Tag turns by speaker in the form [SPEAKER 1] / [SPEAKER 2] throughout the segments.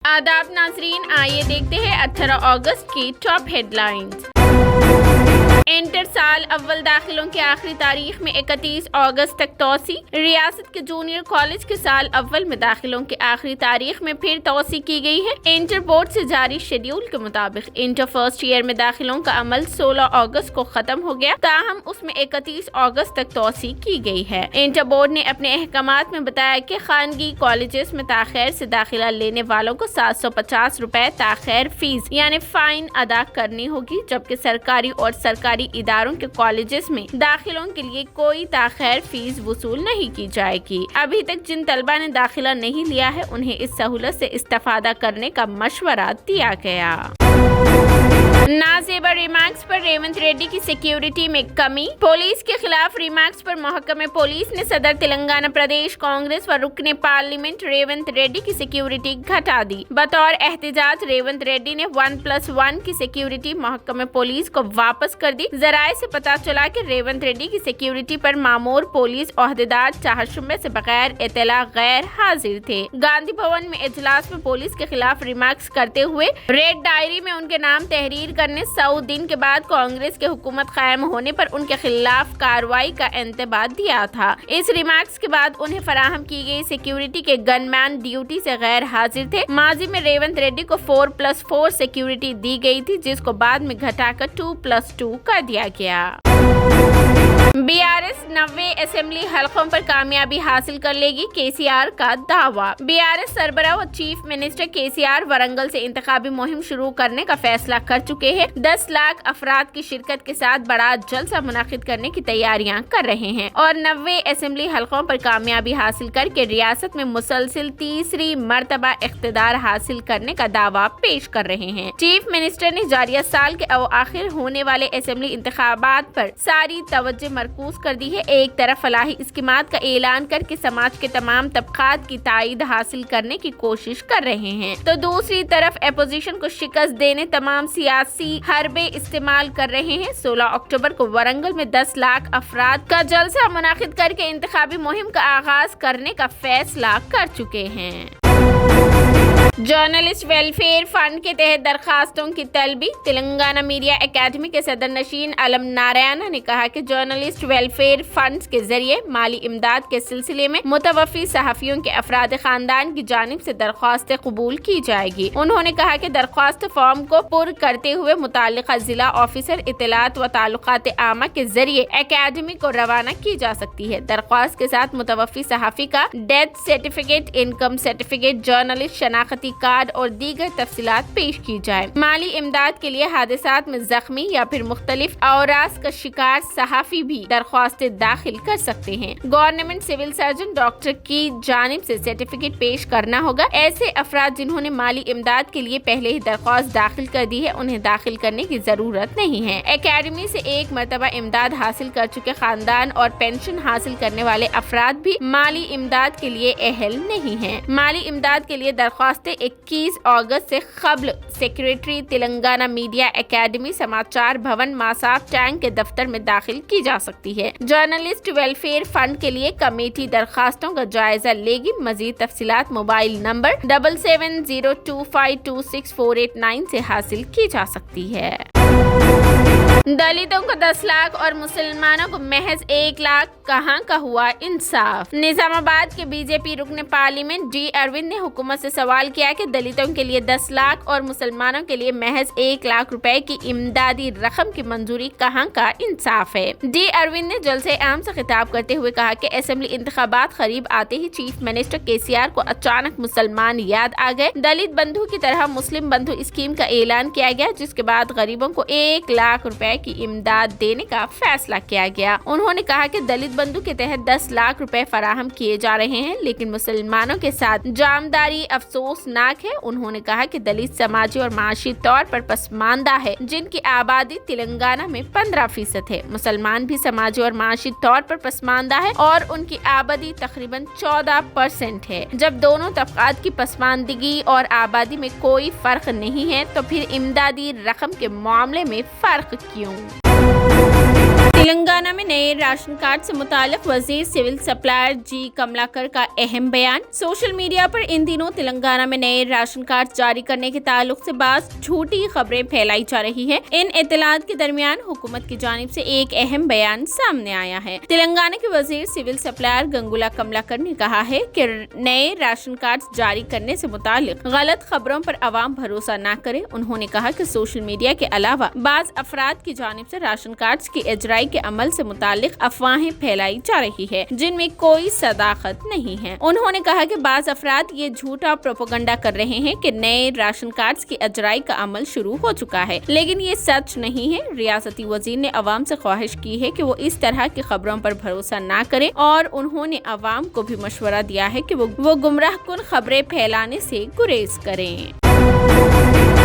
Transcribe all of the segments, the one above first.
[SPEAKER 1] आदाब नाजरीन, आइए देखते हैं 18 अगस्त की टॉप हेडलाइंस। इंटर साल अव्वल दाखिलों की आखिरी तारीख में 31 अगस्त तक तोसी। रियासत के जूनियर कॉलेज के साल अव्वल में दाखिलों की आखिरी तारीख में फिर तोसी की गई है। इंटर बोर्ड से जारी शेड्यूल के मुताबिक इंटर फर्स्ट ईयर में दाखिलों का अमल 16 अगस्त को खत्म हो गया, ताहम उसमें 31 अगस्त तक तोसी की गई है। इंटर बोर्ड ने अपने अहकामात में बताया कि खानगी कॉलेजेस में ताखीर से दाखिला लेने वालों को 750 रुपए ताखीर फीस यानी फाइन अदा करनी होगी, जबकि सरकारी और सरकारी इदारों के कॉलेजेस में दाखिलों के लिए कोई ताखीर फीस वसूल नहीं की जाएगी। अभी तक जिन तलबा ने दाखिला नहीं लिया है उन्हें इस सहूलत से इस्तेफादा करने का मशवरा दिया गया। नाजेबा रिमार्क्स पर रेवंत रेड्डी की सिक्योरिटी में कमी। पुलिस के खिलाफ रिमार्क्स पर महकमे पुलिस ने सदर तेलंगाना प्रदेश कांग्रेस व रुकने पार्लियामेंट रेवंत रेड्डी की सिक्योरिटी घटा दी। बतौर एहतजाज रेवंत रेड्डी ने 1+1 की सिक्योरिटी महकमे पुलिस को वापस कर दी। जराये से पता चला कि रेवंत रेड्डी की सिक्योरिटी पर मामूर पुलिस ओहदेदार चाहशुमे से बगैर इतला गैर हाजिर थे। गांधी भवन में इजलास में पुलिस के खिलाफ रिमार्क्स करते हुए रेड डायरी में उनके नाम तहरीर करने 100 दिन के बाद कांग्रेस के हुकूमत कायम होने पर उनके खिलाफ कार्रवाई का इंतबाह दिया था। इस रिमार्क्स के बाद उन्हें फराहम की गई सिक्योरिटी के गनमैन ड्यूटी से गैर हाजिर थे। माजी में रेवंत रेड्डी को 4+4 सिक्योरिटी दी गई थी, जिसको बाद में घटाकर 2+2 कर दिया गया। बीआरएस 90 असेंबली हलकों पर कामयाबी हासिल कर लेगी, केसीआर का दावा। बीआरएस सरबराह व चीफ मिनिस्टर केसीआर वरंगल से इंतखाबी मुहिम शुरू करने का फैसला कर चुके हैं। 10 लाख अफराद की शिरकत के साथ बड़ा जलसा मुनाकिद करने की तैयारियां कर रहे हैं और 90 असेंबली हलकों पर कामयाबी हासिल करके रियासत में मुसलसिल तीसरी मर्तबा इख्तिदार हासिल करने का दावा पेश कर रहे हैं। चीफ मिनिस्टर ने जारिया साल के आखिर होने वाले असेंबली इंतखाबात पर सारी तवज्जो मरकूज कर दी है। एक तरफ फलाही स्कीमात का ऐलान करके समाज के तमाम तबकात की ताईद हासिल करने की कोशिश कर रहे हैं, तो दूसरी तरफ अपोजिशन को शिकस्त देने तमाम सियासी हरबे इस्तेमाल कर रहे हैं। 16 अक्टूबर को वरंगल में 10 लाख अफराद का जलसा मुनाकिद करके इंतखाबी मुहिम का आगाज करने का फैसला कर चुके हैं। जर्नलिस्ट वेलफेयर फंड के तहत दरखास्तों की तलबी। तेलंगाना मीडिया एकेडमी के सदर नशीन अलम नारायण ने कहा कि जर्नलिस्ट वेलफेयर फंड के जरिए माली इमदाद के सिलसिले में मुतवफ़ी सहाफ़ियों के अफराद खानदान की जानिब से दरख्वास्तें कबूल की जाएगी। उन्होंने कहा कि दरख्वास्त फॉर्म को पुर करते हुए मुताल्लिक़ा जिला ऑफिसर इत्तलात व ताल्लुकात आमा के जरिए एकेडमी को रवाना की जा सकती है। दरख्वास्त के साथ मुतवफ़ी सहाफ़ी का death certificate, income certificate, journalist शनाख्ती कार्ड और दीगर तफसीलात पेश की जाए। माली इमदाद के लिए हादसात में जख्मी या फिर मुख्तलिफ औरास का शिकार सहाफ़ी भी दरख्वास्तें दाखिल कर सकते हैं। गवर्नमेंट सिविल सर्जन डॉक्टर की जानिब से सर्टिफिकेट पेश करना होगा। ऐसे अफराद जिन्होंने माली इमदाद के लिए पहले ही दरख्वास्त दाखिल कर दी है उन्हें दाखिल करने की जरूरत नहीं है। एकेडमी से एक मरतबा इमदाद हासिल कर चुके खानदान और पेंशन हासिल करने वाले अफराद भी माली इमदाद के लिए अहल नहीं है। माली इमदाद के लिए दरख्वास्तें 21 अगस्त से कबल सेक्रेटरी तेलंगाना मीडिया एकेडमी समाचार भवन मासाफ टैंक के दफ्तर में दाखिल की जा सकती है। जर्नलिस्ट वेलफेयर फंड के लिए कमेटी दरखास्तों का जायजा लेगी। मजीद तफसीलात मोबाइल नंबर 7702526489 से हासिल की जा सकती है। दलितों को 10 लाख और मुसलमानों को महज 1 लाख, कहां का हुआ इंसाफ। निजामाबाद के बीजेपी रुकने पार्लियामेंट डी अरविंद ने हुकूमत से सवाल किया कि दलितों के लिए 10 लाख और मुसलमानों के लिए महज 1 लाख रुपए की इमदादी रकम की मंजूरी कहां का इंसाफ है। डी अरविंद ने जलसे आम से खिताब करते हुए कहा कि असेंबली इंतखाबात करीब आते ही चीफ मिनिस्टर केसीआर को अचानक मुसलमान याद आ गए। दलित बंधु की तरह मुस्लिम बंधु स्कीम का ऐलान किया गया, जिसके बाद गरीबों को 1 लाख रुपए की इमदाद देने का फैसला किया गया। उन्होंने कहा कि दलित बंधु के तहत 10 लाख रुपए फराहम किए जा रहे हैं, लेकिन मुसलमानों के साथ जामदारी अफसोसनाक है। उन्होंने कहा कि दलित समाजी और माशी तौर पर पसमानदा है, जिनकी आबादी तेलंगाना में 15% है। मुसलमान भी समाजी और माशी तौर पर पसमानदा है और उनकी आबादी तकरीबन 14% है। जब दोनों तबकात की पसमानदगी और आबादी में कोई फर्क नहीं है, तो फिर इमदादी रकम के मामले में फर्क क्यों? تلنگانہ میں نئے راشن کارڈ سے متعلق وزیر سول سپلائر جی کملاکر کا اہم بیان۔ سوشل میڈیا پر ان دنوں تلنگانہ میں نئے راشن کارڈ جاری کرنے کے تعلق سے بعض جھوٹی خبریں پھیلائی جا رہی ہیں۔ ان اطلاعات کے درمیان حکومت کی جانب سے ایک اہم بیان سامنے آیا ہے۔ تلنگانہ کے وزیر سول سپلائر گنگولا کملاکر نے کہا ہے کہ نئے راشن کارڈ جاری کرنے سے متعلق غلط خبروں پر عوام بھروسہ نہ کرے۔ انہوں نے کہا کہ سوشل میڈیا کے علاوہ بعض افراد کی جانب سے راشن کارڈ کی اجرائی کے عمل سے متعلق افواہیں پھیلائی جا رہی ہے جن میں کوئی صداقت نہیں ہے۔ انہوں نے کہا کہ بعض افراد یہ جھوٹا پروپیگنڈا کر رہے ہیں کہ نئے راشن کارڈز کی اجرائی کا عمل شروع ہو چکا ہے، لیکن یہ سچ نہیں ہے۔ ریاستی وزیر نے عوام سے خواہش کی ہے کہ وہ اس طرح کی خبروں پر بھروسہ نہ کریں اور انہوں نے عوام کو بھی مشورہ دیا ہے کہ وہ گمراہ کن خبریں پھیلانے سے گریز کریں۔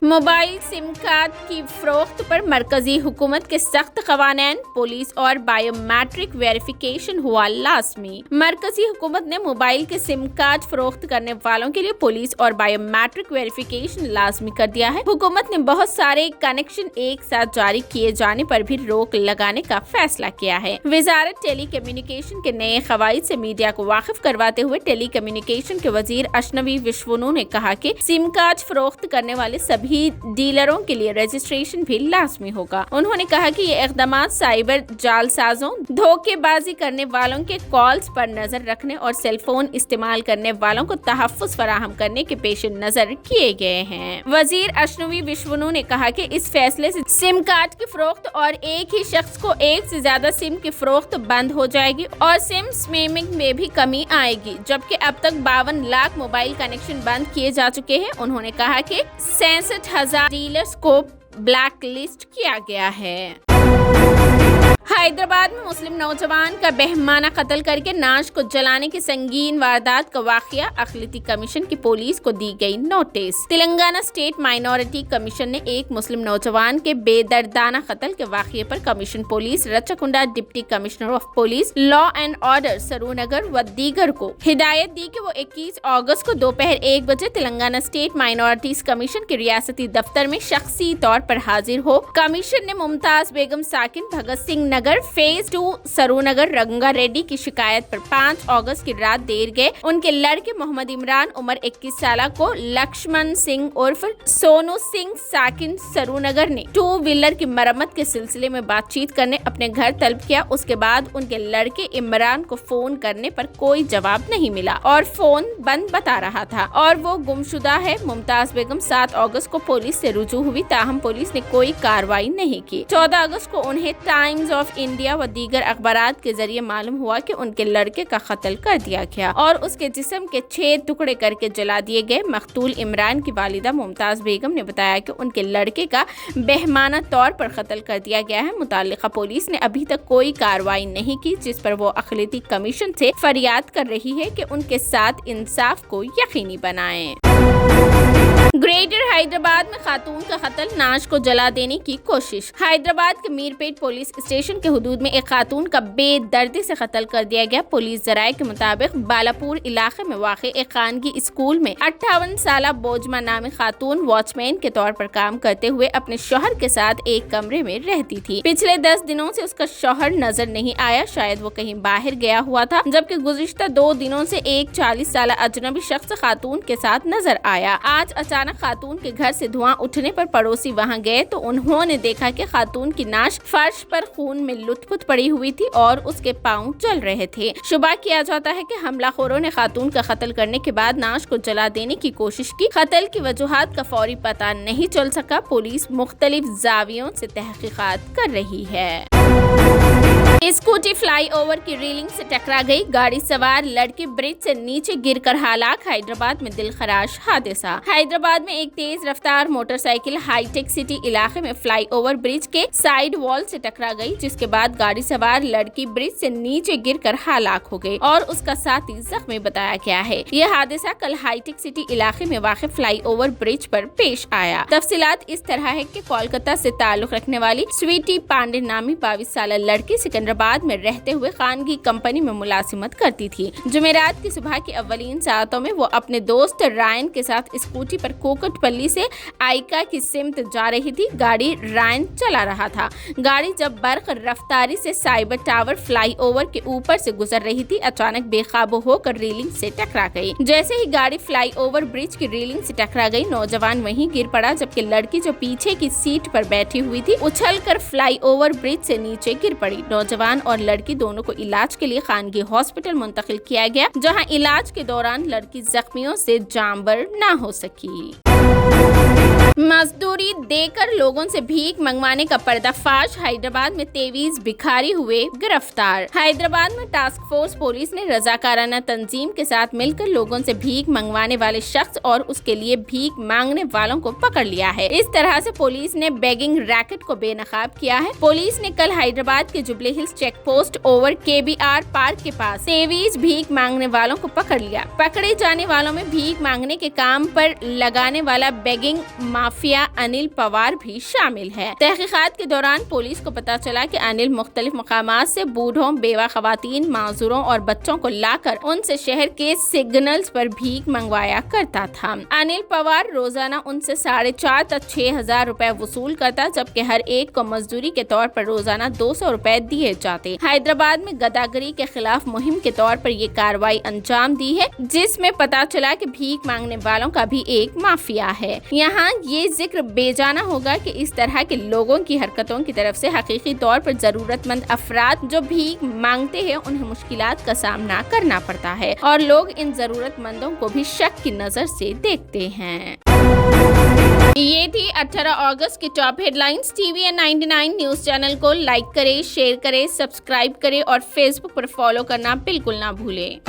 [SPEAKER 1] موبائل سم کارڈ کی فروخت پر مرکزی حکومت کے سخت قوانین، پولیس اور بائیو میٹرک ویریفیکیشن ہوا لازمی۔ مرکزی حکومت نے موبائل کے سم کارڈ فروخت کرنے والوں کے لیے پولیس اور بائیو میٹرک ویریفیکیشن لازمی کر دیا ہے۔ حکومت نے بہت سارے کنیکشن ایک ساتھ جاری کیے جانے پر بھی روک لگانے کا فیصلہ کیا ہے۔ وزارت ٹیلی کمیونیکیشن کے نئے قواعد سے میڈیا کو واقف کرواتے ہوئے ٹیلی کمیونیکیشن کے وزیر اشنوی وشونو نے کہا کہ سم کارڈ فروخت کرنے والے سبھی ڈیلروں کے لیے رجسٹریشن بھی لازمی ہوگا۔ انہوں نے کہا کہ یہ اقدامات سائبر جعلسازوں، دھوکے بازی کرنے والوں کے کالز پر نظر رکھنے اور سیل فون استعمال کرنے والوں کو تحفظ فراہم کرنے کے پیش نظر کیے گئے ہیں۔ وزیر اشنوی وشونو نے کہا کہ اس فیصلے سے سم کارڈ کی فروخت اور ایک ہی شخص کو ایک سے زیادہ سم کی فروخت بند ہو جائے گی اور سم اسپیمنگ میں بھی کمی آئے گی، جبکہ اب تک 52 لاکھ موبائل کنیکشن بند کیے جا چکے ہیں۔ انہوں نے کہا کہ 66,000 ڈیلرز کو بلیک لسٹ کیا گیا ہے۔ حیدرآباد میں مسلم نوجوان کا بہیمانہ قتل کر کے نعش کو جلانے کی سنگین واردات کا واقعہ، اقلیتی کمیشن کی پولیس کو دی گئی notice. Telangana state minority commission نے ایک مسلم نوجوان کے بے دردانہ قتل کے واقعے پر commission police Rachakonda, deputy commissioner of police law and order Saroornagar و دیگر کو ہدایت دی کہ وہ 21 اگست کو دوپہر 1 بجے تلنگانہ اسٹیٹ مائنورٹیز کمیشن کے ریاستی دفتر میں شخصی طور پر حاضر ہو۔ کمیشن نے ممتاز بیگم ساکن بھگت سنگھ نگر فیز 2 سرونگر رنگا ریڈی کی شکایت پر 5 اگست کی رات دیر گئے ان کے لڑکے محمد عمران عمر 21 سالہ کو لکشمن سنگھ عرف سونو سنگھ ساکن سرونگر نے 2 ویلر کی مرمت کے سلسلے میں بات چیت کرنے اپنے گھر طلب کیا۔ اس کے بعد ان کے لڑکے عمران کو فون کرنے پر کوئی جواب نہیں ملا اور فون بند بتا رہا تھا اور وہ گمشدہ ہے۔ ممتاز بیگم 7 اگست کو پولیس سے رجوع ہوئی، تاہم پولیس نے کوئی کارروائی نہیں کی۔ 14 اگست کو انہیں ٹائمز آف انڈیا و دیگر اخبارات کے ذریعے معلوم ہوا کہ ان کے لڑکے کا قتل کر دیا گیا اور اس کے جسم کے 6 ٹکڑے کر کے جلا دیے گئے۔ مقتول عمران کی والدہ ممتاز بیگم نے بتایا کہ ان کے لڑکے کا بہیمانہ طور پر قتل کر دیا گیا ہے۔ متعلقہ پولیس نے ابھی تک کوئی کارروائی نہیں کی، جس پر وہ اقلیتی کمیشن سے فریاد کر رہی ہے کہ ان کے ساتھ انصاف کو یقینی بنائیں۔ گریٹر حیدرآباد میں خاتون کا قتل، نعش کو جلا دینے کی کوشش۔ حیدرآباد کے میر پیٹ پولیس اسٹیشن کے حدود میں ایک خاتون کا بے دردی سے قتل کر دیا گیا۔ پولیس ذرائع کے مطابق بالاپور علاقے میں واقع ایک خانگی اسکول میں 58 سالہ بوجما نامی خاتون واچ مین کے طور پر کام کرتے ہوئے اپنے شوہر کے ساتھ ایک کمرے میں رہتی تھی۔ پچھلے 10 دنوں سے اس کا شوہر نظر نہیں آیا، شاید وہ کہیں باہر گیا ہوا تھا، جبکہ گزشتہ 2 دنوں سے ایک 40 سالہ اجنبی شخص خاتون کے ساتھ نظر آیا۔ آج اچانک خاتون کے گھر سے دھواں اٹھنے پر پڑوسی وہاں گئے تو انہوں نے دیکھا کہ خاتون کی نعش فرش پر خون میں لت پت پڑی ہوئی تھی اور اس کے پاؤں جل رہے تھے۔ شبہ کیا جاتا ہے کہ حملہ خوروں نے خاتون کا قتل کرنے کے بعد نعش کو جلا دینے کی کوشش کی۔ قتل کی وجوہات کا فوری پتہ نہیں چل سکا۔ پولیس مختلف زاویوں سے تحقیقات کر رہی ہے۔ اسکوٹی فلائی اوور کی ریلنگ سے ٹکرا گئی، گاڑی سوار لڑکی برج سے نیچے گر کر ہلاک۔ حیدرآباد میں دل خراش حادثہ۔ حیدرآباد میں ایک تیز رفتار motor cycle high tech city علاقے میں فلائی اوور برج کے سائیڈ وال سے ٹکرا گئی، جس کے بعد گاڑی سوار لڑکی برج سے نیچے گر کر ہلاک ہو گئی اور اس کا ساتھی زخمی بتایا گیا ہے۔ یہ حادثہ کل ہائی ٹیک سٹی علاقے میں واقع فلائی اوور برج پر پیش آیا۔ تفصیلات اس طرح ہے کہ کولکتہ سے تعلق رکھنے والی سویٹی پانڈے نامی 22 سالہ لڑکی सिकंदराबाद में रहते हुए खानगी कंपनी में मुलाजिमत करती थी। जुमेरात की सुबह की अव्वलीन सातों में वो अपने दोस्त रायन के साथ स्कूटी पर कोकटपल्ली से आइका की सिमत जा रही थी। गाड़ी रायन चला रहा था। गाड़ी जब बर्क रफ्तारी से साइबर टावर फ्लाईओवर के ऊपर से गुजर रही थी, अचानक बेकाबू होकर रेलिंग से टकरा गई। जैसे ही गाड़ी फ्लाईओवर ब्रिज की रेलिंग से टकरा गई, नौजवान वहीं गिर पड़ा, जबकि लड़की जो पीछे की सीट पर बैठी हुई थी उछलकर फ्लाईओवर ब्रिज से नीचे गिर पड़ी। नौजवान और लड़की दोनों को इलाज के लिए खानगी हॉस्पिटल मुंतकिल किया गया, जहां इलाज के दौरान लड़की जख्मियों से जांबर न हो सकी। मजदूरी देकर लोगों से भीख मंगवाने का पर्दाफाश, हैदराबाद में 23 भिखारी हुए गिरफ्तार। हैदराबाद में टास्क फोर्स पुलिस ने रजाकाराना तंजीम के साथ मिलकर लोगों से भीख मंगवाने वाले शख्स और उसके लिए भीख मांगने वालों को पकड़ लिया है। इस तरह से पुलिस ने बेगिंग रैकेट को बेनकाब किया है। पुलिस ने कल हैदराबाद के Jubilee Hills check post over KBR park के पास 23 भीख मांगने वालों को पकड़ लिया। पकड़े जाने वालों में भीख मांगने के काम पर लगाने वाला बेगिंग माफिया अनिल पवार भी शामिल है। तहकीकात के दौरान पुलिस को पता चला कि अनिल मुख्तलिफ मकामात से बूढ़ों, बेवा खवातीन, माजूरों और बच्चों को लाकर उनसे शहर के सिग्नल्स पर भीख मंगवाया करता था। अनिल पवार रोजाना उनसे 4.5 तक 6,000 रुपए वसूल करता, जबकि हर एक को मजदूरी के तौर पर रोजाना 200 रुपए दिए जाते। हैदराबाद में गदागरी के खिलाफ मुहिम के तौर पर ये कार्रवाई अंजाम दी है, जिसमें पता चला कि भीख मांगने वालों का भी एक माफिया है। यहाँ ये जिक्र बेजाना होगा कि इस तरह के लोगों की हरकतों की तरफ से हकीकी तौर पर जरूरतमंद अफराद जो भीख मांगते हैं उन्हें मुश्किलात का सामना करना पड़ता है और लोग इन जरूरतमंदों को भी शक की नजर से देखते हैं। ये थी 18 अगस्त की top headlines. TVN 99 news channel को लाइक करें, शेयर करें, सब्सक्राइब करें और फेसबुक पर फॉलो करना बिल्कुल ना भूलें।